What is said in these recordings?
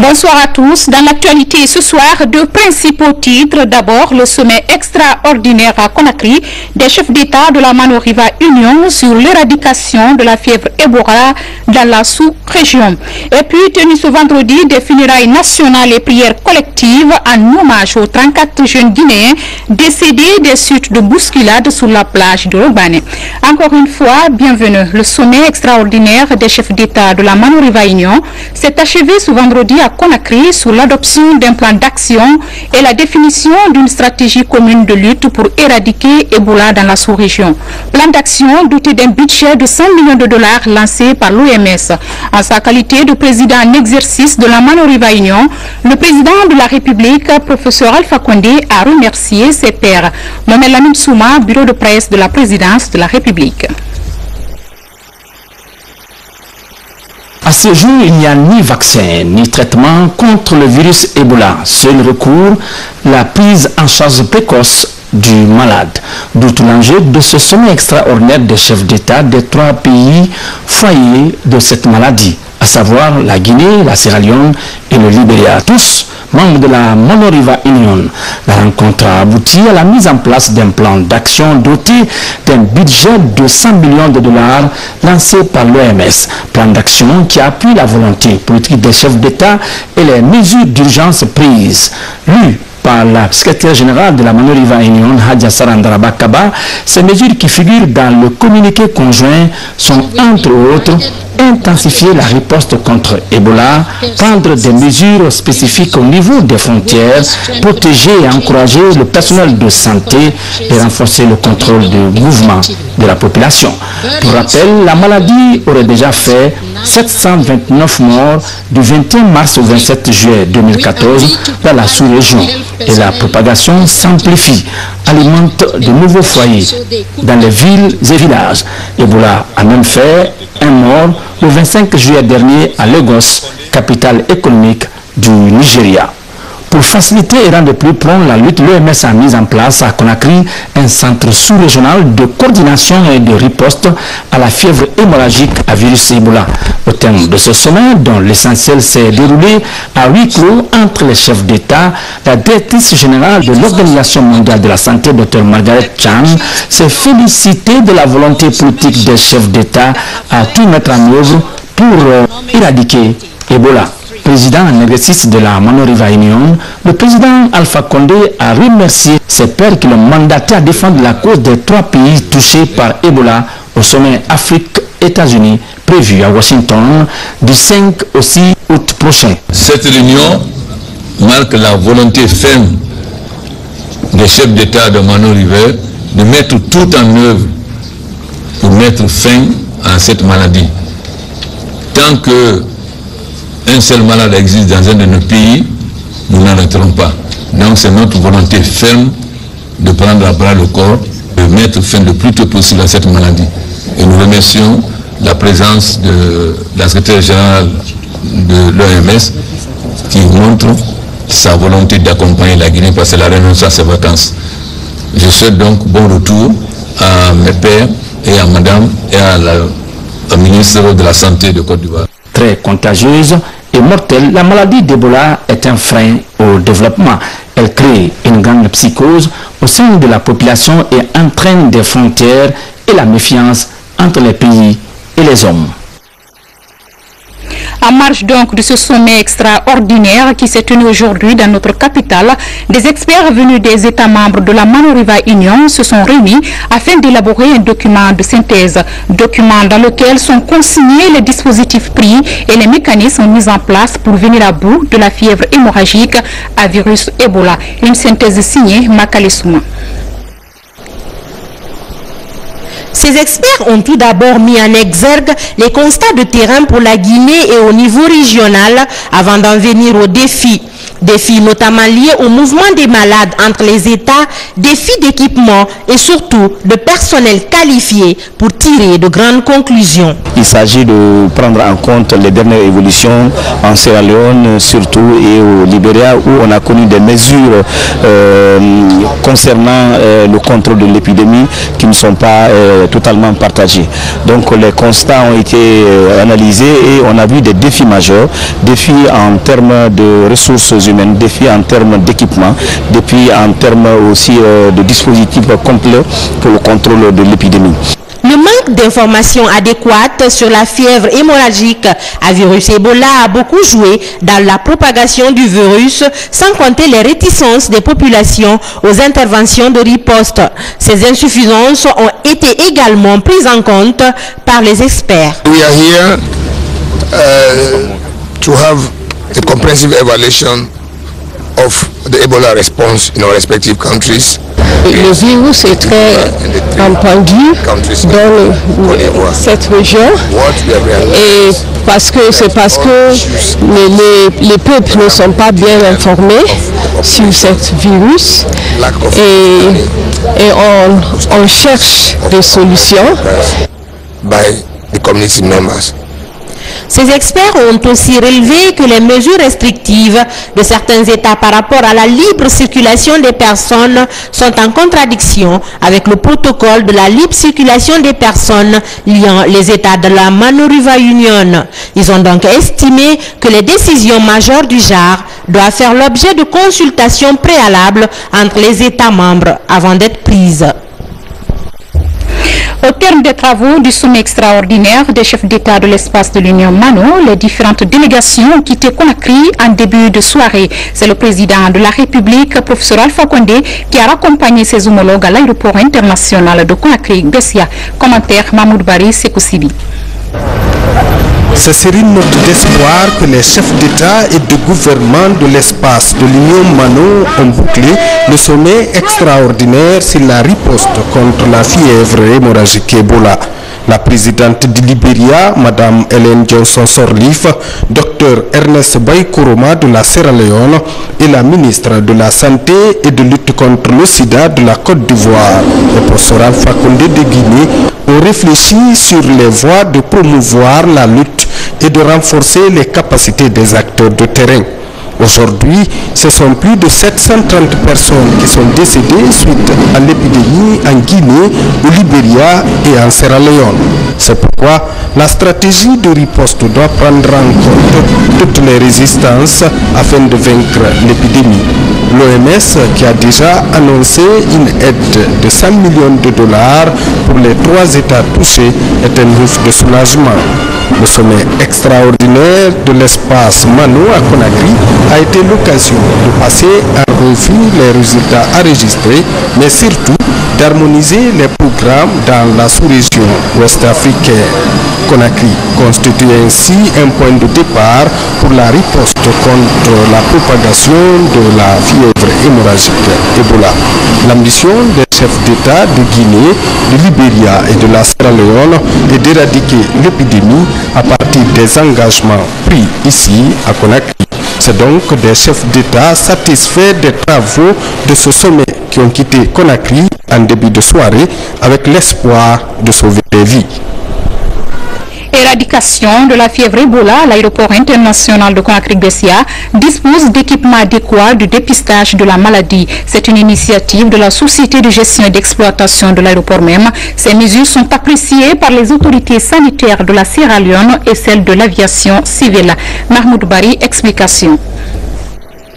Bonsoir à tous. Dans l'actualité ce soir, deux principaux titres. D'abord, le sommet extraordinaire à Conakry des chefs d'État de la Mano-Riva Union sur l'éradication de la fièvre Ebola dans la sous-région. Et puis, tenu ce vendredi, des funérailles nationales et prières collectives en hommage aux 34 jeunes Guinéens décédés des suites de bousculades sur la plage de Robane. Encore une fois, bienvenue. Le sommet extraordinaire des chefs d'État de la Mano-Riva Union s'est achevé ce vendredi à Conakry sur l'adoption d'un plan d'action et la définition d'une stratégie commune de lutte pour éradiquer Ebola dans la sous-région. Plan d'action doté d'un budget de 100 millions de dollars lancé par l'OMS. En sa qualité de président en exercice de la Mano-Riva Union, le président de la République, professeur Alpha Condé, a remercié ses pairs. Mohamed Lamine Souma, bureau de presse de la présidence de la République. À ce jour, il n'y a ni vaccin, ni traitement contre le virus Ebola. Seul recours, la prise en charge précoce du malade. D'où tout l'enjeu de ce sommet extraordinaire des chefs d'État des 3 pays foyers de cette maladie, à savoir la Guinée, la Sierra Leone et le Libéria. Tous membres de la Mano-Riva Union. La rencontre a abouti à la mise en place d'un plan d'action doté d'un budget de 100 millions de dollars lancé par l'OMS. Plan d'action qui appuie la volonté politique des chefs d'État et les mesures d'urgence prises. Lu par la secrétaire générale de la Mano-Riva Union, Hadja Sarandara Kaba, ces mesures qui figurent dans le communiqué conjoint sont entre autres intensifier la riposte contre Ebola, prendre des mesures spécifiques au niveau des frontières, protéger et encourager le personnel de santé et renforcer le contrôle du mouvement de la population. Pour rappel, la maladie aurait déjà fait 729 morts du 21 mars au 27 juillet 2014 dans la sous-région et la propagation s'amplifie, alimente de nouveaux foyers dans les villes et villages. Ebola a même fait un mort le 25 juillet dernier à Lagos, capitale économique du Nigeria. Pour faciliter et rendre plus prompt la lutte, l'OMS a mis en place à Conakry un centre sous-régional de coordination et de riposte à la fièvre hémorragique à virus Ebola. Au terme de ce sommet, dont l'essentiel s'est déroulé à huis clos entre les chefs d'État, la directrice générale de l'Organisation mondiale de la santé, Dr Margaret Chan, s'est félicitée de la volonté politique des chefs d'État à tout mettre en œuvre pour éradiquer Ebola. Président en exercice de la Mano-Riva Union, le président Alpha Condé a remercié ses pairs qui l'ont mandaté à défendre la cause des 3 pays touchés par Ebola au sommet Afrique-États-Unis prévu à Washington du 5 au 6 août prochain. Cette réunion marque la volonté ferme des chefs d'État de Mano-Riva de mettre tout en œuvre pour mettre fin à cette maladie. Tant que un seul malade existe dans un de nos pays, nous n'arrêterons pas. Donc c'est notre volonté ferme de prendre à bras le corps, de mettre fin le plus tôt possible à cette maladie. Et nous remercions la présence de la secrétaire générale de l'OMS qui montre sa volonté d'accompagner la Guinée parce qu'elle a renoncé à ses vacances. Je souhaite donc bon retour à mes pairs et à madame et à la ministre de la Santé de Côte d'Ivoire. Très contagieuse et mortelle, la maladie d'Ebola est un frein au développement. Elle crée une grande psychose au sein de la population et entraîne des frontières et la méfiance entre les pays et les hommes. En marge donc de ce sommet extraordinaire qui s'est tenu aujourd'hui dans notre capitale, des experts venus des États membres de la Mano-Riva Union se sont réunis afin d'élaborer un document de synthèse. Document dans lequel sont consignés les dispositifs pris et les mécanismes mis en place pour venir à bout de la fièvre hémorragique à virus Ebola. Une synthèse signée Makale Souma. Ces experts ont tout d'abord mis en exergue les constats de terrain pour la Guinée et au niveau régional avant d'en venir aux défis. Défis notamment liés au mouvement des malades entre les États, défis d'équipement et surtout de personnel qualifié pour tirer de grandes conclusions. Il s'agit de prendre en compte les dernières évolutions en Sierra Leone surtout et au Libéria où on a connu des mesures concernant le contrôle de l'épidémie qui ne sont pas totalement partagées. Donc les constats ont été analysés et on a vu des défis majeurs, défis en termes de ressources humaines, défis en termes d'équipement, défis en termes aussi de dispositifs complets pour le contrôle de l'épidémie. Le manque d'informations adéquates sur la fièvre hémorragique à virus Ebola a beaucoup joué dans la propagation du virus, sans compter les réticences des populations aux interventions de riposte. Ces insuffisances ont été également prises en compte par les experts. We are here to have a comprehensive evaluation of the Ebola response in our respective countries. Le virus est très répandu dans cette région et parce que les peuples ne sont pas bien informés sur ce virus et on cherche des solutions. By the community members. Ces experts ont aussi relevé que les mesures restrictives de certains États par rapport à la libre circulation des personnes sont en contradiction avec le protocole de la libre circulation des personnes liant les États de la Mano River Union. Ils ont donc estimé que les décisions majeures du genre doivent faire l'objet de consultations préalables entre les États membres avant d'être prises. Au terme des travaux du sommet extraordinaire des chefs d'État de l'espace de l'Union Mano, les différentes délégations ont quitté Conakry en début de soirée. C'est le président de la République, professeur Alpha Condé, qui a raccompagné ses homologues à l'aéroport international de Conakry-Bessia. Commentaire Mahmoud Bari Sekousibi. Ce serait une note d'espoir que les chefs d'État et de gouvernement de l'espace de l'Union Mano ont bouclé le sommet extraordinaire sur la riposte contre la fièvre hémorragique Ebola. La présidente du Libéria, Mme Ellen Johnson Sirleaf, Dr Ernest Bai Koroma de la Sierra Leone et la ministre de la Santé et de lutte contre le sida de la Côte d'Ivoire, le professeur Alpha Condé de Guinée, ont réfléchi sur les voies de promouvoir la lutte et de renforcer les capacités des acteurs de terrain. Aujourd'hui, ce sont plus de 730 personnes qui sont décédées suite à l'épidémie en Guinée, au Libéria et en Sierra Leone. C'est pourquoi la stratégie de riposte doit prendre en compte toutes les résistances afin de vaincre l'épidémie. L'OMS, qui a déjà annoncé une aide de 100 millions de dollars pour les 3 États touchés, est un ouf de soulagement. Le sommet extraordinaire de l'espace Mano à Conakry a été l'occasion de passer en revue les résultats enregistrés, mais surtout d'harmoniser les programmes dans la sous-région ouest-africaine. Conakry constitue ainsi un point de départ pour la riposte contre la propagation de la fièvre hémorragique Ebola. L'ambition des chefs d'État de Guinée, de Libéria et de la Sierra Leone est d'éradiquer l'épidémie à partir des engagements pris ici à Conakry. C'est donc des chefs d'État satisfaits des travaux de ce sommet qui ont quitté Conakry en début de soirée avec l'espoir de sauver des vies. Éradication de la fièvre Ebola, l'aéroport international de Conakry-Bessia dispose d'équipements adéquats de dépistage de la maladie. C'est une initiative de la Société de gestion et d'exploitation de l'aéroport même. Ces mesures sont appréciées par les autorités sanitaires de la Sierra Leone et celles de l'aviation civile. Mahmoud Bari, explication.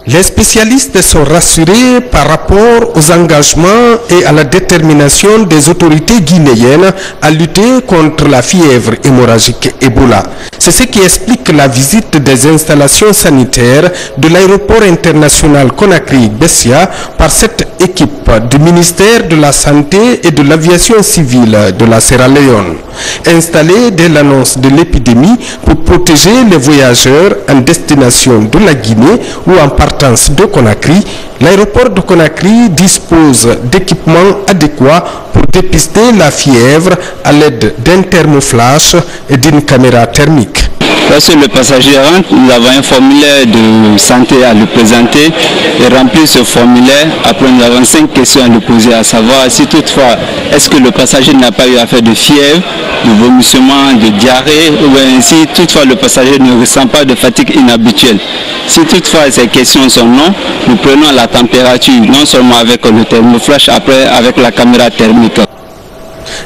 Les spécialistes sont rassurés par rapport aux engagements et à la détermination des autorités guinéennes à lutter contre la fièvre hémorragique Ebola. C'est ce qui explique la visite des installations sanitaires de l'aéroport international Conakry-Bessia par cette équipe du ministère de la Santé et de l'Aviation civile de la Sierra Leone. Installée dès l'annonce de l'épidémie pour protéger les voyageurs en destination de la Guinée ou en partance de Conakry, l'aéroport de Conakry dispose d'équipements adéquats pour dépister la fièvre à l'aide d'un thermoflash et d'une caméra thermique. Lorsque le passager rentre, nous avons un formulaire de santé à lui présenter et remplir ce formulaire. Après, nous avons 5 questions à lui poser, à savoir si toutefois, est-ce que le passager n'a pas eu affaire de fièvre, de vomissement, de diarrhée, ou bien si toutefois le passager ne ressent pas de fatigue inhabituelle. Si toutefois ces questions sont non, nous prenons la température, non seulement avec le thermoflash, après avec la caméra thermique.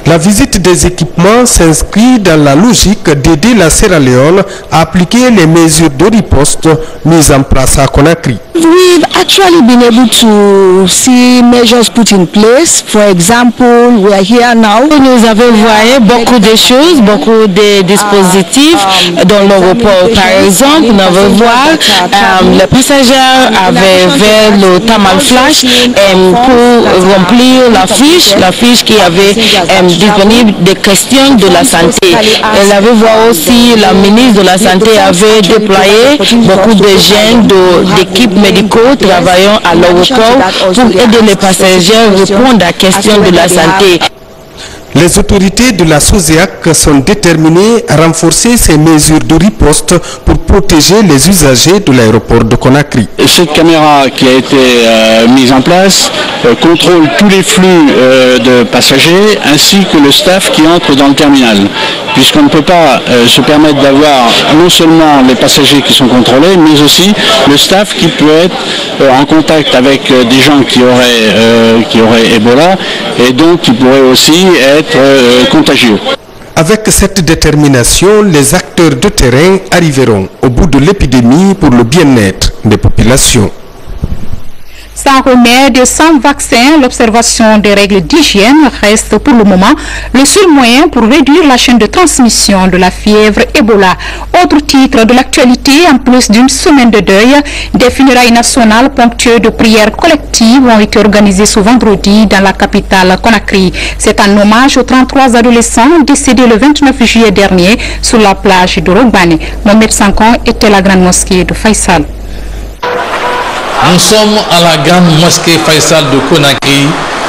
La visite des équipements s'inscrit dans la logique d'aider la Sierra Leone à appliquer les mesures de riposte mises en place à Conakry. We've actually been able to see measures put in place. For example, we are here now. Nous avons vu beaucoup de choses, beaucoup de dispositifs dans l'aéroport. Par exemple, nous avons vu les passagers avaient vers le thermal flash pour remplir la fiche qui avait disponible des questions de la santé. Elle avait vu aussi la ministre de la Santé avait déployé beaucoup de jeunes d'équipes médicaux travaillant à l'aéroport pour aider les passagers à répondre à la question de la santé. Les autorités de la SOSEAC sont déterminées à renforcer ces mesures de riposte pour protéger les usagers de l'aéroport de Conakry. Cette caméra qui a été mise en place contrôle tous les flux de passagers ainsi que le staff qui entre dans le terminal, puisqu'on ne peut pas se permettre d'avoir non seulement les passagers qui sont contrôlés, mais aussi le staff qui peut être en contact avec des gens qui auraient Ebola et donc qui pourraient aussi être contagieux. Avec cette détermination, les acteurs de terrain arriveront au bout de l'épidémie pour le bien-être des populations. Sans remède, sans vaccin, l'observation des règles d'hygiène reste pour le moment le seul moyen pour réduire la chaîne de transmission de la fièvre Ebola. Autre titre de l'actualité, en plus d'une semaine de deuil, des funérailles nationales ponctuées de prières collectives ont été organisées ce vendredi dans la capitale Conakry. C'est un hommage aux 33 adolescents décédés le 29 juillet dernier sur la plage de Rogbane. Mohamed Sankon était la grande mosquée de Faisal. Nous sommes à la grande mosquée Faisal de Conakry,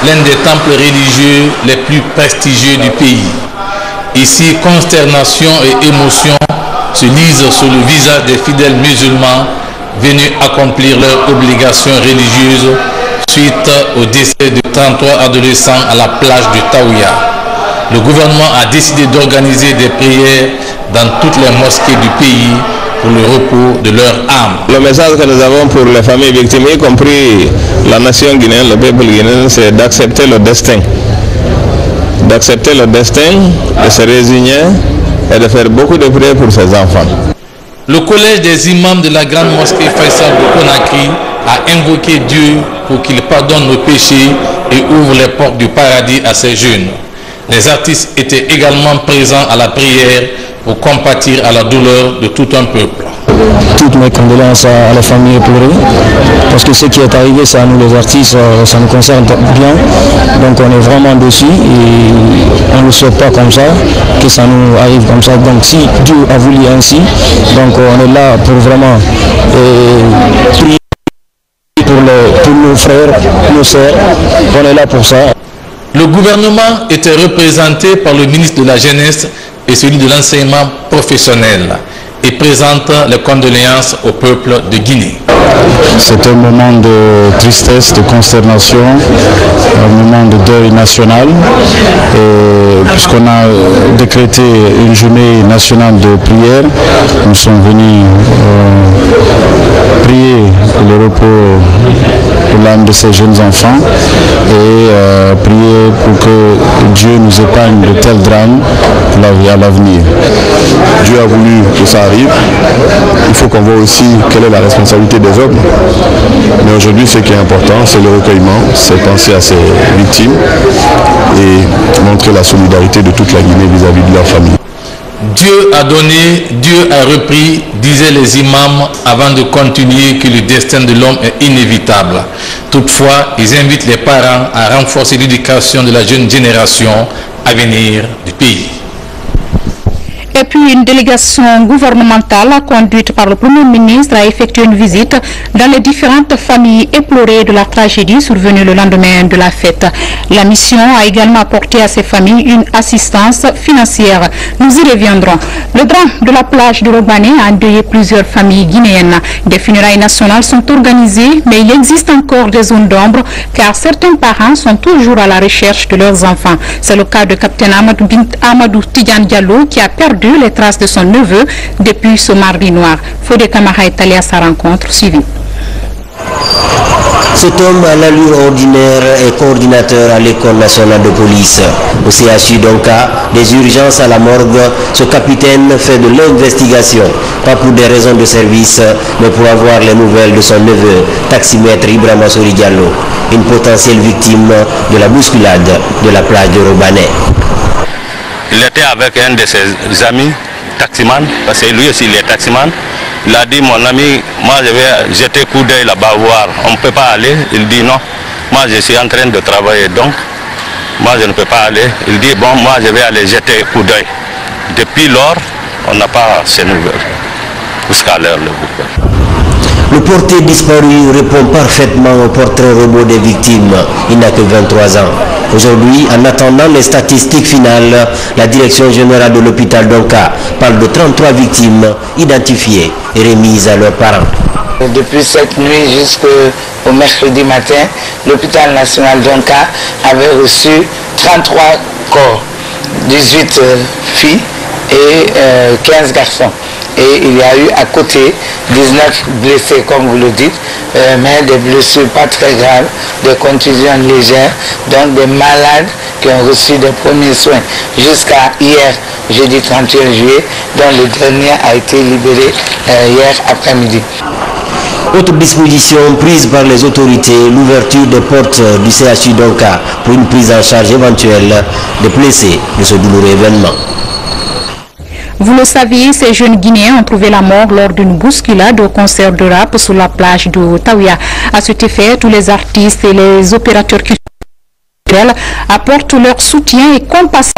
l'un des temples religieux les plus prestigieux du pays. Ici, consternation et émotion se lisent sur le visage des fidèles musulmans venus accomplir leurs obligations religieuses suite au décès de 33 adolescents à la plage de Taouya. Le gouvernement a décidé d'organiser des prières dans toutes les mosquées du pays pour le repos de leur âme. Le message que nous avons pour les familles victimes, y compris la nation guinéenne, le peuple guinéen, c'est d'accepter le destin. D'accepter le destin, de se résigner et de faire beaucoup de prières pour ses enfants. Le collège des imams de la grande mosquée Faisal de Conakry a invoqué Dieu pour qu'il pardonne nos péchés et ouvre les portes du paradis à ses jeunes. Les artistes étaient également présents à la prière pour compatir à la douleur de tout un peuple. Toutes mes condoléances à la famille éplorée, parce que ce qui est arrivé, c'est à nous les artistes, ça nous concerne bien, donc on est vraiment dessus et on ne le souhaite pas comme ça, que ça nous arrive comme ça. Donc si Dieu a voulu ainsi, donc on est là pour vraiment prier pour nos frères, nos sœurs, on est là pour ça. Le gouvernement était représenté par le ministre de la Jeunesse et celui de l'enseignement professionnel et présente les condoléances au peuple de Guinée. C'est un moment de tristesse, de consternation, un moment de deuil national, puisqu'on a décrété une journée nationale de prière. Nous sommes venus prier pour le repos de l'âme de ces jeunes enfants et prier pour que Dieu nous épargne de tels drames à l'avenir. Dieu a voulu que ça arrive. Il faut qu'on voit aussi quelle est la responsabilité des hommes. Mais aujourd'hui, ce qui est important, c'est le recueillement, c'est penser à ces victimes et montrer la solidarité de toute la Guinée vis-à-vis de leur famille. Dieu a donné, Dieu a repris, disaient les imams avant de continuer que le destin de l'homme est inévitable. Toutefois, ils invitent les parents à renforcer l'éducation de la jeune génération à venir du pays. Et puis une délégation gouvernementale conduite par le Premier ministre a effectué une visite dans les différentes familles éplorées de la tragédie survenue le lendemain de la fête. La mission a également apporté à ces familles une assistance financière. Nous y reviendrons. Le drame de la plage de Robané a endeuillé plusieurs familles guinéennes. Des funérailles nationales sont organisées, mais il existe encore des zones d'ombre car certains parents sont toujours à la recherche de leurs enfants. C'est le cas de capitaine Amadou Tidjane Diallo qui a perdu les traces de son neveu depuis ce mardi noir. Fodé Camara est allé à sa rencontre suivie. Cet homme à l'allure ordinaire est coordinateur à l'école nationale de police. Au CHU Donka, des urgences à la morgue, ce capitaine fait de l'investigation, pas pour des raisons de service, mais pour avoir les nouvelles de son neveu, taximètre Ibrahima Sori Diallo, une potentielle victime de la bousculade de la plage de Robané. Il était avec un de ses amis, taximan, parce que lui aussi il est taximan. Il a dit, mon ami, moi je vais jeter coup d'œil là-bas voir, on ne peut pas aller. Il dit non, moi je suis en train de travailler, donc moi je ne peux pas aller. Il dit, bon, moi je vais aller jeter coup d'œil. Depuis lors, on n'a pas ces nouvelles, jusqu'à l'heure. Le porté disparu répond parfaitement au portrait robot des victimes. Il n'a que 23 ans. Aujourd'hui, en attendant les statistiques finales, la direction générale de l'hôpital Donka parle de 33 victimes identifiées et remises à leurs parents. Depuis cette nuit jusqu'au mercredi matin, l'hôpital national Donka avait reçu 33 corps, 18 filles et 15 garçons. Et il y a eu à côté 19 blessés, comme vous le dites, mais des blessures pas très graves, des contusions légères, donc des malades qui ont reçu des premiers soins jusqu'à hier, jeudi 31 juillet, dont le dernier a été libéré hier après-midi. Autre disposition prise par les autorités, l'ouverture des portes du CHU Donka pour une prise en charge éventuelle des blessés de ce douloureux événement. Vous le saviez, ces jeunes Guinéens ont trouvé la mort lors d'une bousculade au concert de rap sur la plage de Taouia. À cet effet, tous les artistes et les opérateurs culturels apportent leur soutien et compassion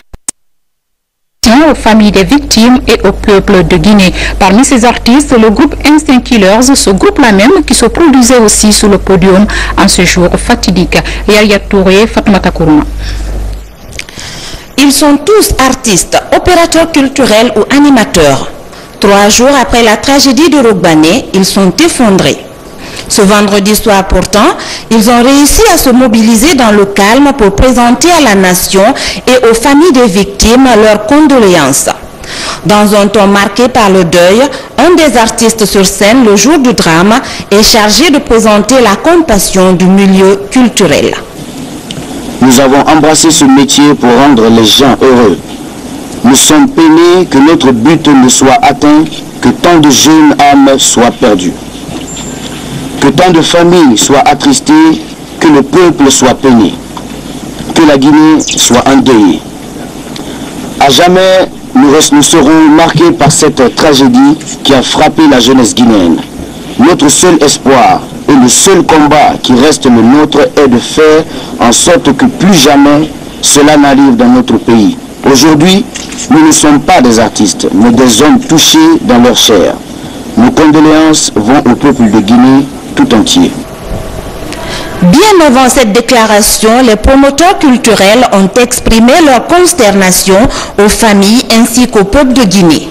aux familles des victimes et au peuple de Guinée. Parmi ces artistes, le groupe Instinct Killers, ce groupe-là même qui se produisait aussi sur le podium en ce jour fatidique. Yaya Touré, Fatmata Kourouma. Ils sont tous artistes, opérateurs culturels ou animateurs. 3 jours après la tragédie de Robané, ils sont effondrés. Ce vendredi soir pourtant, ils ont réussi à se mobiliser dans le calme pour présenter à la nation et aux familles des victimes leurs condoléances. Dans un ton marqué par le deuil, un des artistes sur scène le jour du drame est chargé de présenter la compassion du milieu culturel. Nous avons embrassé ce métier pour rendre les gens heureux. Nous sommes peinés que notre but ne soit atteint, que tant de jeunes âmes soient perdues. Que tant de familles soient attristées, que le peuple soit peiné. Que la Guinée soit endeuillée. À jamais, nous serons marqués par cette tragédie qui a frappé la jeunesse guinéenne. Notre seul espoir et le seul combat qui reste le nôtre est de faire en sorte que plus jamais cela n'arrive dans notre pays. Aujourd'hui, nous ne sommes pas des artistes, mais des hommes touchés dans leur chair. Nos condoléances vont au peuple de Guinée tout entier. Bien avant cette déclaration, les promoteurs culturels ont exprimé leur consternation aux familles ainsi qu'au peuple de Guinée.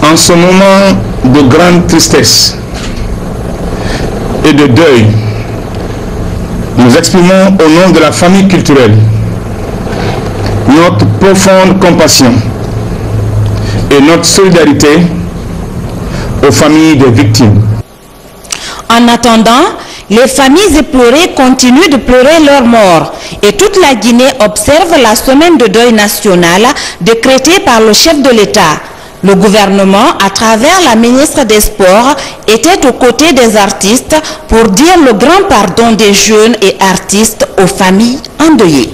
En ce moment de grande tristesse et de deuil, nous exprimons au nom de la famille culturelle notre profonde compassion et notre solidarité aux familles des victimes. En attendant, les familles éplorées continuent de pleurer leurs morts et toute la Guinée observe la semaine de deuil national décrétée par le chef de l'État. Le gouvernement, à travers la ministre des Sports, était aux côtés des artistes pour dire le grand pardon des jeunes et artistes aux familles endeuillées.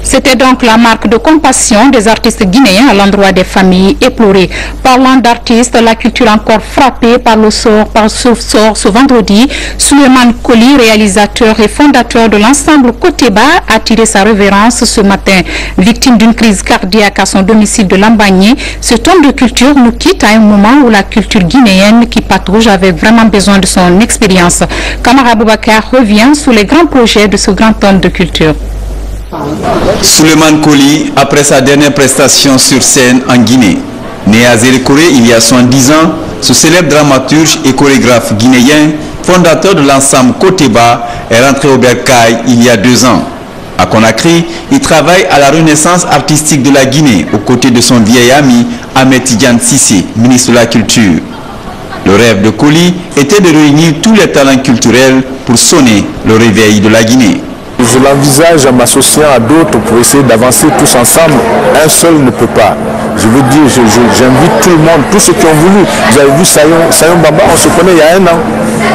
C'était donc la marque de compassion des artistes guinéens à l'endroit des familles éplorées. Parlant d'artistes, la culture encore frappée par ce sort ce vendredi. Souleymane Coly, réalisateur et fondateur de l'ensemble Côté Bas, a tiré sa révérence ce matin. Victime d'une crise cardiaque à son domicile de Lambagné, cet homme de culture nous quitte à un moment où la culture guinéenne qui patrouille avait vraiment besoin de son expérience. Kamara Boubacar revient sur les grands projets de ce grand homme de culture. Souleymane Coly, après sa dernière prestation sur scène en Guinée. Né à Zélékoré il y a 70 ans, ce célèbre dramaturge et chorégraphe guinéen, fondateur de l'ensemble Côté Bas, est rentré au Bercail il y a 2 ans. À Conakry, il travaille à la renaissance artistique de la Guinée aux côtés de son vieil ami Ahmed Tidiane Cissé, ministre de la Culture. Le rêve de Coly était de réunir tous les talents culturels pour sonner le réveil de la Guinée. Je l'envisage en m'associant à d'autres pour essayer d'avancer tous ensemble. Un seul ne peut pas. Je veux dire, j'invite tout le monde, tous ceux qui ont voulu. Vous avez vu Sayon Bamba, on se connaît il y a 1 an,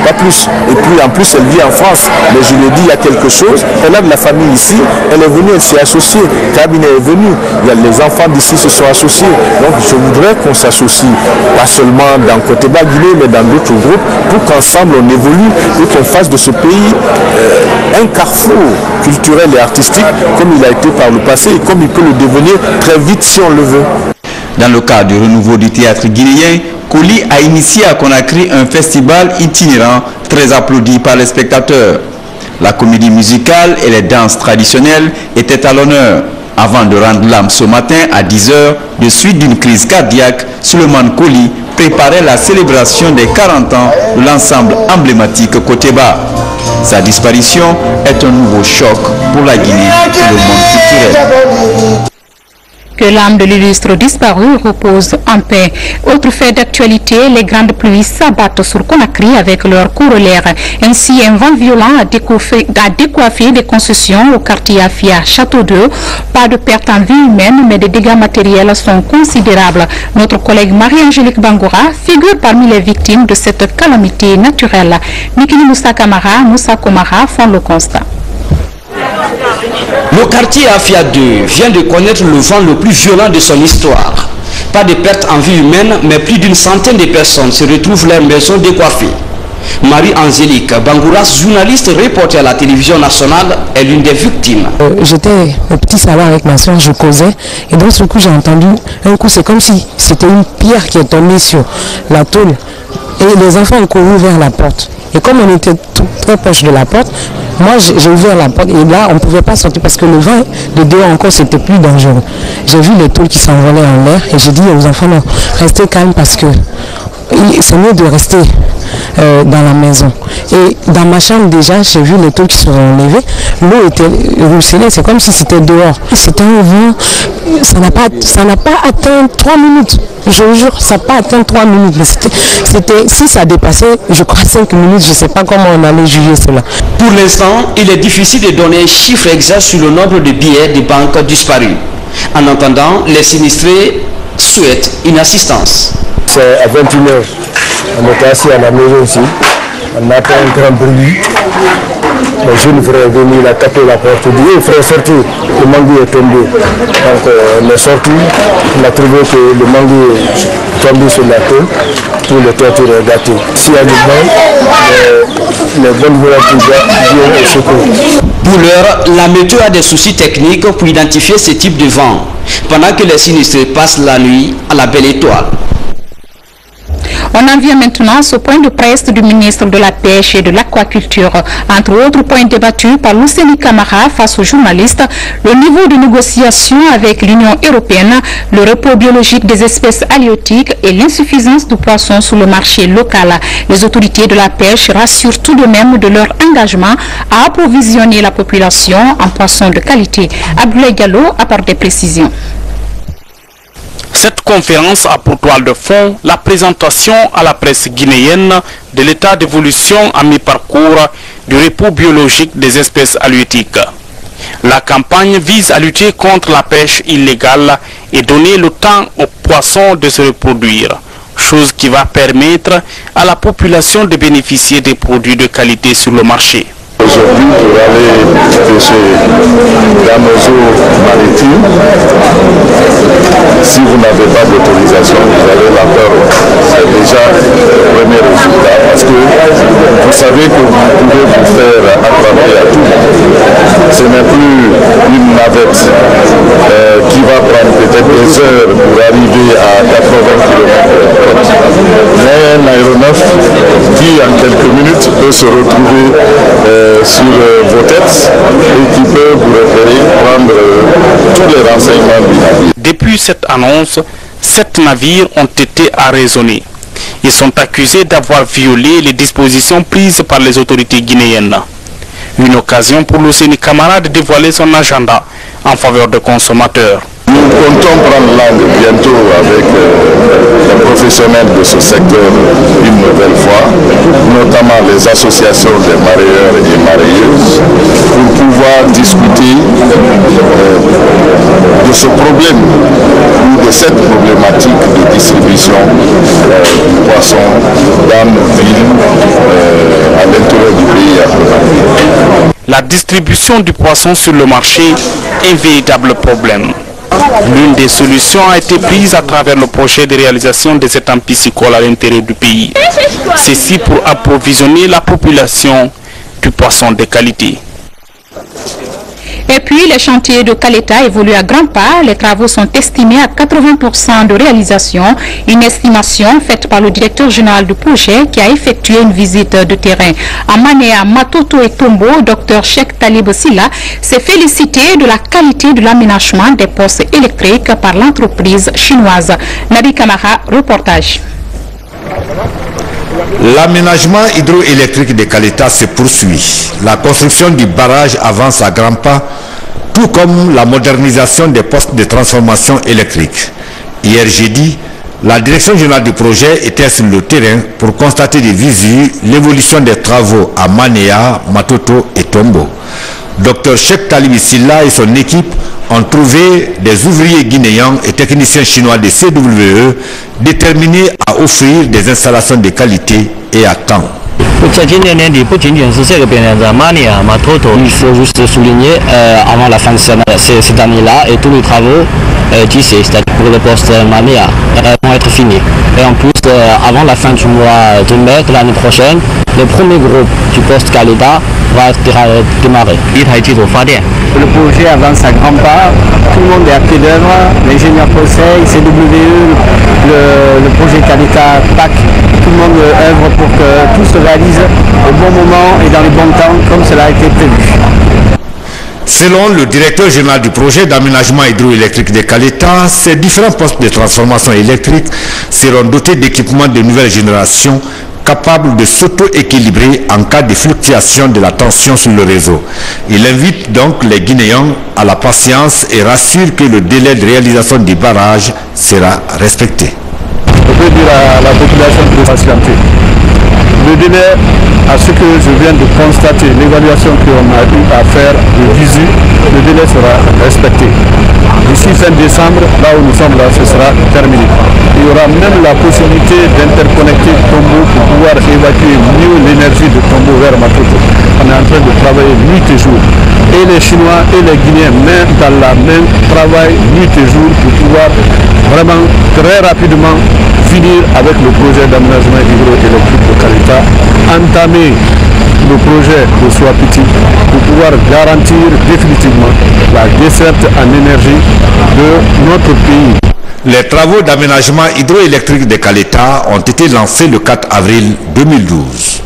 pas plus. Et puis en plus, elle vit en France. Mais je lui ai dit, il y a quelque chose. Elle a de la famille ici, elle est venue, elle s'est associée. Cabinet est venu, il y a les enfants d'ici se sont associés. Donc je voudrais qu'on s'associe, pas seulement dans Côté Bas Guinée, mais dans d'autres groupes, pour qu'ensemble on évolue et qu'on fasse de ce pays un carrefour culturel et artistique comme il a été par le passé et comme il peut le devenir très vite si on le veut. Dans le cadre du renouveau du théâtre guinéen, Coly a initié à Conakry un festival itinérant très applaudi par les spectateurs. La comédie musicale et les danses traditionnelles étaient à l'honneur. Avant de rendre l'âme ce matin à 10 h, de suite d'une crise cardiaque, Souleymane Coly préparait la célébration des 40 ans de l'ensemble emblématique Côté Bas. Sa disparition est un nouveau choc pour la Guinée et le monde culturel. Que l'âme de l'illustre disparu repose en paix. Autre fait d'actualité, les grandes pluies s'abattent sur Conakry avec leur corollaire. Ainsi, un vent violent a décoiffé des concessions au quartier Afia Château 2. Pas de perte en vie humaine, mais des dégâts matériels sont considérables. Notre collègue Marie-Angélique Bangoura figure parmi les victimes de cette calamité naturelle. Mikini Moussa Kamara, Moussa Komara font le constat. Le quartier Afia 2 vient de connaître le vent le plus violent de son histoire. Pas de perte en vie humaine, mais plus d'une centaine de personnes se retrouvent leur maison décoiffée. Marie-Angélique Bangoura, journaliste reporter à la télévision nationale, est l'une des victimes. J'étais au petit salon avec ma soeur, je causais, et dans ce coup j'ai entendu un coup, c'est comme si c'était une pierre qui est tombée sur la tôle. Et les enfants ont couru vers la porte. Et comme on était très proche de la porte, moi j'ai ouvert la porte et là on ne pouvait pas sortir parce que le vent de dehors encore c'était plus dangereux. J'ai vu les tôles qui s'envolaient en l'air et j'ai dit aux enfants non, restez calmes parce que c'est mieux de rester dans la maison. Et dans ma chambre déjà, j'ai vu les tôles qui se sont levées, l'eau était ruisselée, c'est comme si c'était dehors. C'était un vent, ça n'a pas atteint 3 minutes. Je vous jure, ça n'a pas atteint 3 minutes. Mais si ça dépassait, je crois 5 minutes, je ne sais pas comment on allait juger cela. Pour l'instant, il est difficile de donner un chiffre exact sur le nombre de billets de banque disparus. En attendant, les sinistrés souhaitent une assistance. C'est à 21 h. On était assis à la maison ici. On a fait un grand bruit. Le jeune frère est venu, il a tapé la porte. Il dit, frère, sorti. Le mangue est tombé. Donc on est sorti. On a trouvé que le mangue est tombé sur la tête. Tout le toiture est gâté. S'il y a du vent, les bonnes volontés viennent au secours. Pour l'heure, la météo a des soucis techniques pour identifier ce type de vent, pendant que les sinistrés passent la nuit à la belle étoile. On en vient maintenant au point de presse du ministre de la Pêche et de l'Aquaculture. Entre autres points débattus par Lucénie Camara face aux journalistes, le niveau de négociation avec l'Union européenne, le repos biologique des espèces halieutiques et l'insuffisance du poisson sur le marché local. Les autorités de la pêche rassurent tout de même de leur engagement à approvisionner la population en poissons de qualité. Abdoulaye Diallo apporte des précisions. Cette conférence a pour toile de fond la présentation à la presse guinéenne de l'état d'évolution à mi-parcours du repos biologique des espèces halieutiques. La campagne vise à lutter contre la pêche illégale et donner le temps aux poissons de se reproduire, chose qui va permettre à la population de bénéficier des produits de qualité sur le marché. aujourd'hui pour aller pêcher dans nos eaux maritimes. Si vous n'avez pas d'autorisation, vous avez la peur. C'est déjà le premier résultat parce que vous savez que vous pouvez vous faire attraper à tout. Ce n'est plus une navette qui va prendre peut-être des heures pour arriver à 80 km/h, mais un aéronef qui en quelques minutes peut se retrouver sur vos têtes et qui peut vous repérer, prendre tous les renseignements du navire. Depuis cette annonce, 7 navires ont été arraisonnés. Ils sont accusés d'avoir violé les dispositions prises par les autorités guinéennes. Une occasion pour l'Océanie Camara de dévoiler son agenda en faveur des consommateurs. Nous comptons prendre langue bientôt avec les professionnels de ce secteur une nouvelle fois, notamment les associations des mareyeurs et mareyeuses, pour pouvoir discuter de ce problème ou de cette problématique de distribution du poisson dans nos villes, à l'intérieur du pays. La distribution du poisson sur le marché est un véritable problème. L'une des solutions a été prise à travers le projet de réalisation des étangs piscicoles à l'intérieur du pays. Ceci pour approvisionner la population du poisson de qualité. Et puis, les chantiers de Caleta évoluent à grands pas. Les travaux sont estimés à 80% de réalisation. Une estimation faite par le directeur général du projet qui a effectué une visite de terrain à Manéa, Matoto et Tombo. Dr Cheikh Talib Silla s'est félicité de la qualité de l'aménagement des postes électriques par l'entreprise chinoise. Nabi Kamara, reportage. L'aménagement hydroélectrique de Caleta se poursuit. La construction du barrage avance à grands pas, tout comme la modernisation des postes de transformation électrique. Hier jeudi, la direction générale du projet était sur le terrain pour constater de visu l'évolution des travaux à Manéa, Matoto et Tombo. Dr Cheikh Talib Silla et son équipe ont trouvé des ouvriers guinéens et techniciens chinois de CWE déterminés à offrir des installations de qualité et à temps. Il faut juste souligner avant la fin de cette année-là et tous les travaux c'est-à-dire pour le poste Mania, vont être finis. Et en plus, avant la fin du mois de mai de l'année prochaine, le premier groupe du poste Caleta va démarrer. Le projet avance à grands pas, tout le monde est à pied d'œuvre, l'ingénieur conseil, CWE, le projet Caleta, PAC, tout le monde œuvre pour que tout se réalise au bon moment et dans les bons temps comme cela a été prévu. Selon le directeur général du projet d'aménagement hydroélectrique de Caleta, ces différents postes de transformation électrique seront dotés d'équipements de nouvelle génération capables de s'auto-équilibrer en cas de fluctuation de la tension sur le réseau. Il invite donc les Guinéens à la patience et rassure que le délai de réalisation du barrage sera respecté. Je peux dire à la population de patienter. Le délai, à ce que je viens de constater, l'évaluation qu'on a eu à faire de visu, le délai sera respecté. D'ici fin décembre, là où nous sommes là, ce sera terminé. Il y aura même la possibilité d'interconnecter Tombo pour pouvoir évacuer mieux l'énergie de Tombo vers Matoto. On est en train de travailler nuit et jour. Et les Chinois et les Guinéens, même dans la même, travaillent nuit et jour pour pouvoir vraiment très rapidement finir avec le projet d'aménagement hydroélectrique de Caleta, entamer le projet de Swapiti pour pouvoir garantir définitivement la desserte en énergie de notre pays. Les travaux d'aménagement hydroélectrique de Caleta ont été lancés le 4 avril 2012.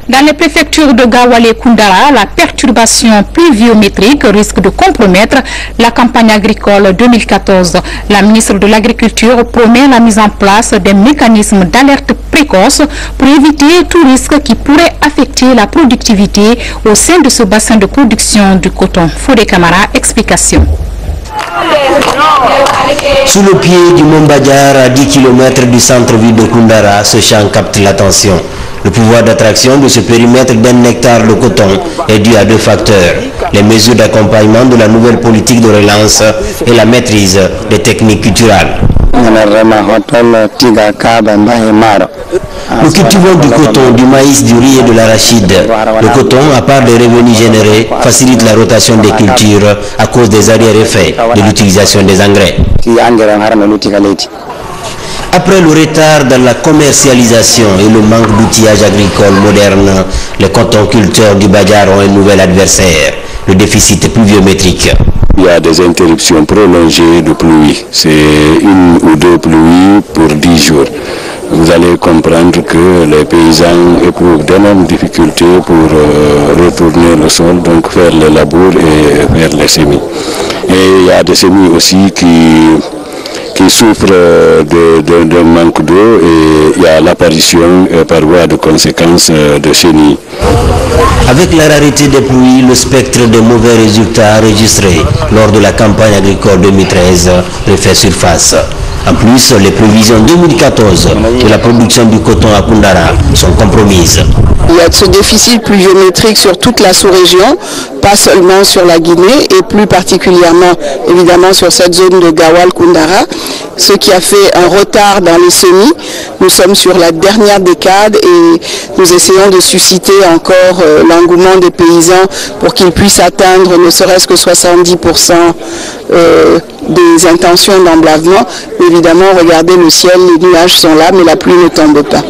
Dans les préfectures de Gawale et Koundara, la perturbation pluviométrique risque de compromettre la campagne agricole 2014. La ministre de l'Agriculture promet la mise en place des mécanismes d'alerte précoce pour éviter tout risque qui pourrait affecter la productivité au sein de ce bassin de production du coton. Fodé Camara, explication. Sous le pied du Mont Badiar, à 10 km du centre-ville de Koundara, ce champ capte l'attention. Le pouvoir d'attraction de ce périmètre d'un hectare de coton est dû à deux facteurs. Les mesures d'accompagnement de la nouvelle politique de relance et la maîtrise des techniques culturelles. Nous cultivons du coton, du maïs, du riz et de l'arachide. Le coton, à part les revenus générés, facilite la rotation des cultures à cause des arrière-effets de l'utilisation des engrais. Après le retard dans la commercialisation et le manque d'outillage agricole moderne, les cotonculteurs du Badjar ont un nouvel adversaire, le déficit pluviométrique. Il y a des interruptions prolongées de pluie. C'est une ou deux pluies pour 10 jours. Vous allez comprendre que les paysans éprouvent d'énormes difficultés pour retourner le sol, donc faire les labours et faire les semis. Et il y a des semis aussi qui souffrent d'un manque d'eau et il y a l'apparition par voie de conséquence de chenilles. Avec la rareté des pluies, le spectre de mauvais résultats enregistrés lors de la campagne agricole 2013 refait surface. En plus, les prévisions 2014 de la production du coton à Koundara sont compromises. Il y a ce déficit pluviométrique sur toute la sous-région, pas seulement sur la Guinée et plus particulièrement évidemment sur cette zone de Gawal-Koundara, ce qui a fait un retard dans les semis. Nous sommes sur la dernière décade et nous essayons de susciter encore l'engouement des paysans pour qu'ils puissent atteindre ne serait-ce que 70% des intentions d'emblavement. Évidemment, regardez le ciel, les nuages sont là, mais la pluie ne tombe pas.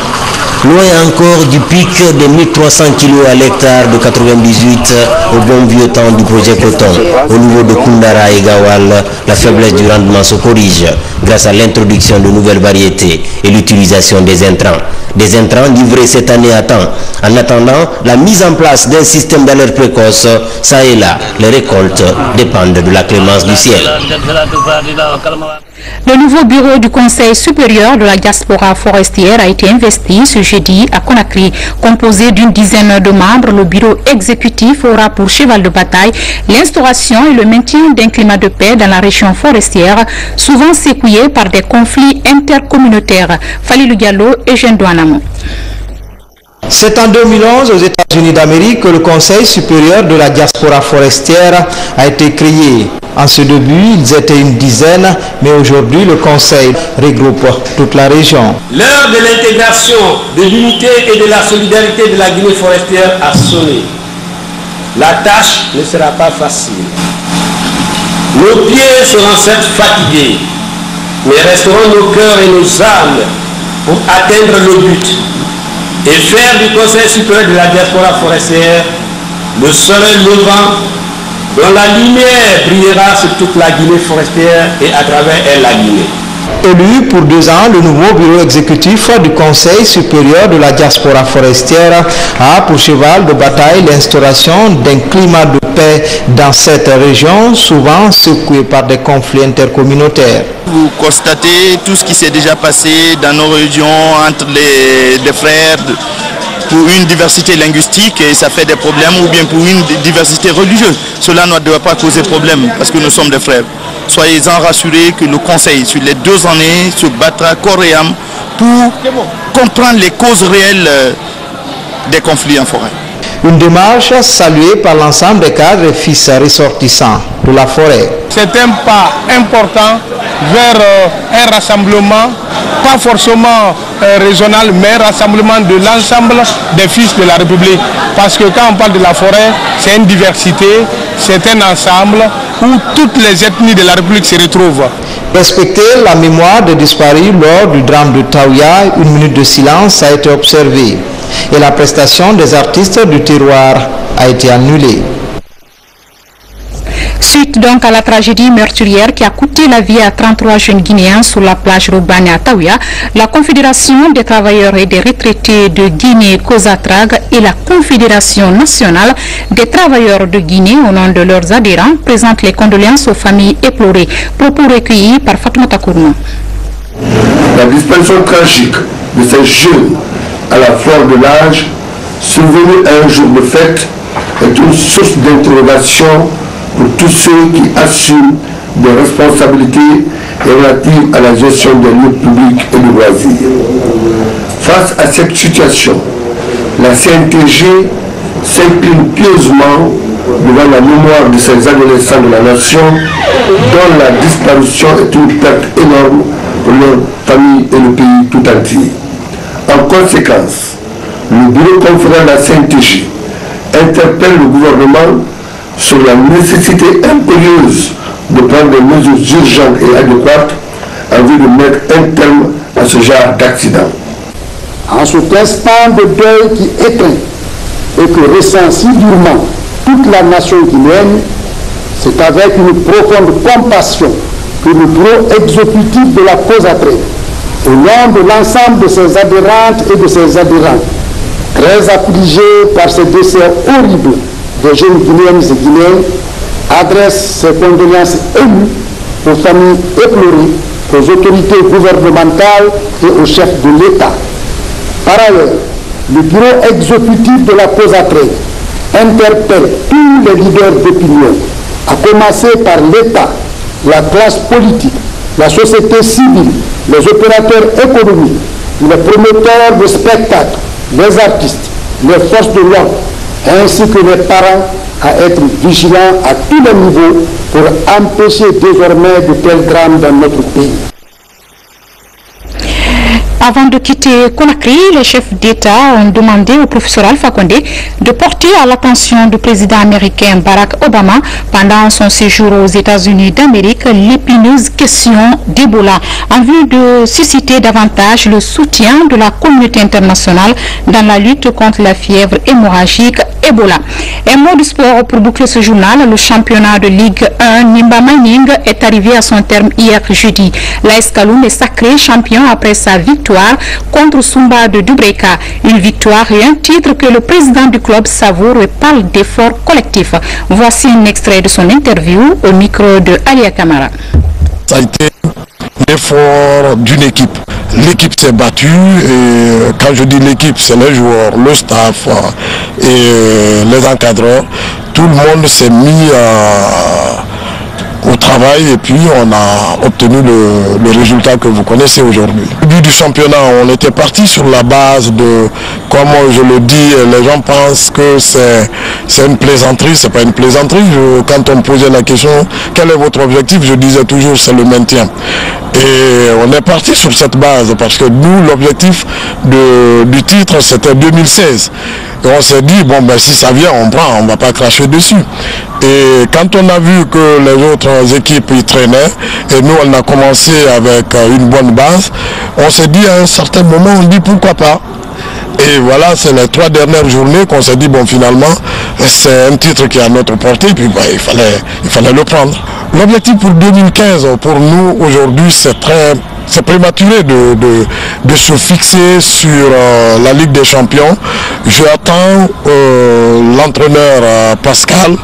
Loin encore du pic de 1300 kg à l'hectare de 98 au bon vieux temps du projet coton. Au niveau de Koundara et Gawal, la faiblesse du rendement se corrige grâce à l'introduction de nouvelles variétés et l'utilisation des intrants. Des intrants livrés cette année à temps. En attendant la mise en place d'un système d'alerte précoce, ça et là, les récoltes dépendent de la clémence du ciel. Le nouveau bureau du Conseil supérieur de la diaspora forestière a été investi ce jeudi à Conakry. Composé d'une dizaine de membres, le bureau exécutif aura pour cheval de bataille l'instauration et le maintien d'un climat de paix dans la région forestière, souvent secoué par des conflits intercommunautaires. Falilou Diallo et Eugène Douanamou. C'est en 2011 aux États-Unis d'Amérique que le Conseil supérieur de la diaspora forestière a été créé. En ce début, ils étaient une dizaine, mais aujourd'hui, le Conseil regroupe toute la région. L'heure de l'intégration, de l'unité et de la solidarité de la Guinée forestière a sonné. La tâche ne sera pas facile. Nos pieds seront certes fatigués, mais resteront nos cœurs et nos âmes pour atteindre le but et faire du Conseil supérieur de la diaspora forestière le soleil levant dont la lumière brillera sur toute la Guinée forestière et à travers elle la Guinée. Élu pour 2 ans, le nouveau bureau exécutif du Conseil supérieur de la diaspora forestière a pour cheval de bataille l'instauration d'un climat de paix dans cette région, souvent secouée par des conflits intercommunautaires. Vous constatez tout ce qui s'est déjà passé dans nos régions entre les frères pour une diversité linguistique et ça fait des problèmes, ou bien pour une diversité religieuse. Cela ne doit pas causer problème parce que nous sommes des frères. Soyez-en rassurés que le Conseil, sur les 2 années, se battra corps et âme pour comprendre les causes réelles des conflits en forêt. Une démarche saluée par l'ensemble des cadres et fils ressortissants de la forêt. C'est un pas important vers un rassemblement, pas forcément régional, mais un rassemblement de l'ensemble des fils de la République. Parce que quand on parle de la forêt, c'est une diversité, c'est un ensemble où toutes les ethnies de la République se retrouvent. Respecter la mémoire des disparus lors du drame de Taouya, 1 minute de silence a été observée et la prestation des artistes du terroir a été annulée. Suite donc à la tragédie meurtrière qui a coûté la vie à 33 jeunes Guinéens sur la plage Rogbane à Taouya, la Confédération des travailleurs et des retraités de Guinée, COSATRAG, et la Confédération nationale des travailleurs de Guinée, au nom de leurs adhérents, présentent les condoléances aux familles éplorées. Propos recueillis par Fatoumata Kourma. La disparition tragique de ces jeunes à la fleur de l'âge, survenue un jour de fête, est une source d'interrogation pour tous ceux qui assument des responsabilités relatives à la gestion des lieux publics et de loisirs. Face à cette situation, la CNTG s'incline pieusement devant la mémoire de ces adolescents de la nation dont la disparition est une perte énorme pour leurs familles et le pays tout entier. En conséquence, le bureau conférent de la CNTJ interpelle le gouvernement sur la nécessité impérieuse de prendre des mesures urgentes et adéquates en vue de mettre un terme à ce genre d'accident. En cet instant de deuil qui éteint et que ressent si durement toute la nation guinéenne, c'est avec une profonde compassion que le bureau exécutif de la cause après, au nom de l'ensemble de ses adhérentes et de ses adhérents, très affligés par ce décès horrible des jeunes Guinéennes et Guinéens, adresse ses condoléances émues aux familles éplorées, aux autorités gouvernementales et aux chefs de l'État. Par ailleurs, le bureau exécutif de la cause après interpelle tous les leaders d'opinion, à commencer par l'État, la classe politique, la société civile, les opérateurs économiques, les promoteurs de spectacles, les artistes, les forces de l'ordre, ainsi que les parents, à être vigilants à tous les niveaux pour empêcher désormais de tels drames dans notre pays. Avant de quitter Conakry, les chefs d'État ont demandé au professeur Alpha Condé de porter à l'attention du président américain Barack Obama pendant son séjour aux États-Unis d'Amérique l'épineuse question d'Ebola en vue de susciter davantage le soutien de la communauté internationale dans la lutte contre la fièvre hémorragique Ebola. Un mot du sport pour boucler ce journal. Le championnat de Ligue 1 Nimba Mining est arrivé à son terme hier jeudi. L'AS Kaloum est sacré champion après sa victoire contre Sumba de Dubreka. Une victoire et un titre que le président du club savoure et parle d'efforts collectifs. Voici un extrait de son interview au micro de Alia Kamara. Ça a été l'effort d'une équipe. L'équipe s'est battue et quand je dis l'équipe, c'est les joueurs, le staff et les encadreurs. Tout le monde s'est mis au travail et puis on a obtenu le résultat que vous connaissez aujourd'hui. Au début du championnat, on était parti sur la base de, comme je le dis, les gens pensent que c'est une plaisanterie, c'est pas une plaisanterie. Quand on me posait la question, quel est votre objectif, je disais toujours c'est le maintien. Et on est parti sur cette base parce que nous, l'objectif du titre, c'était 2016. Et on s'est dit, bon ben si ça vient, on prend, on ne va pas cracher dessus. Et quand on a vu que les autres équipes y traînaient, et nous on a commencé avec une bonne base, on s'est dit à un certain moment, on dit pourquoi pas. Et voilà, c'est les 3 dernières journées qu'on s'est dit, bon finalement, c'est un titre qui est à notre portée, puis ben, il fallait le prendre. L'objectif pour 2015, pour nous aujourd'hui, c'est prématuré de se fixer sur la Ligue des Champions. J'attends l'entraîneur Pascal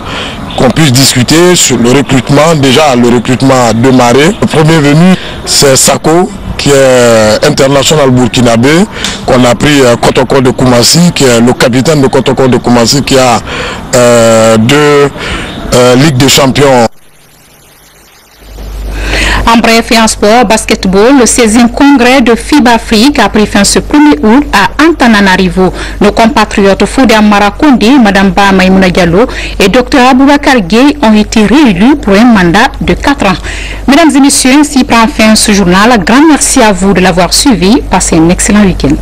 qu'on puisse discuter sur le recrutement. Déjà, le recrutement a démarré. Le premier venu, c'est Sako, qui est international burkinabé, qu'on a pris Kotoko de Koumassi, qui est le capitaine de Kotoko de Koumassi, qui a 2 Ligues des Champions. En bref et en sport, basketball, le 16e congrès de FIBA Afrique a pris fin ce 1er août à Antananarivo. Nos compatriotes Fodé Amara Kondi, Madame Ba Maïmouna Diallo et Dr Aboubakar Gueye ont été réélus pour un mandat de 4 ans. Mesdames et messieurs, ainsi prend fin ce journal. Grand merci à vous de l'avoir suivi. Passez un excellent week-end.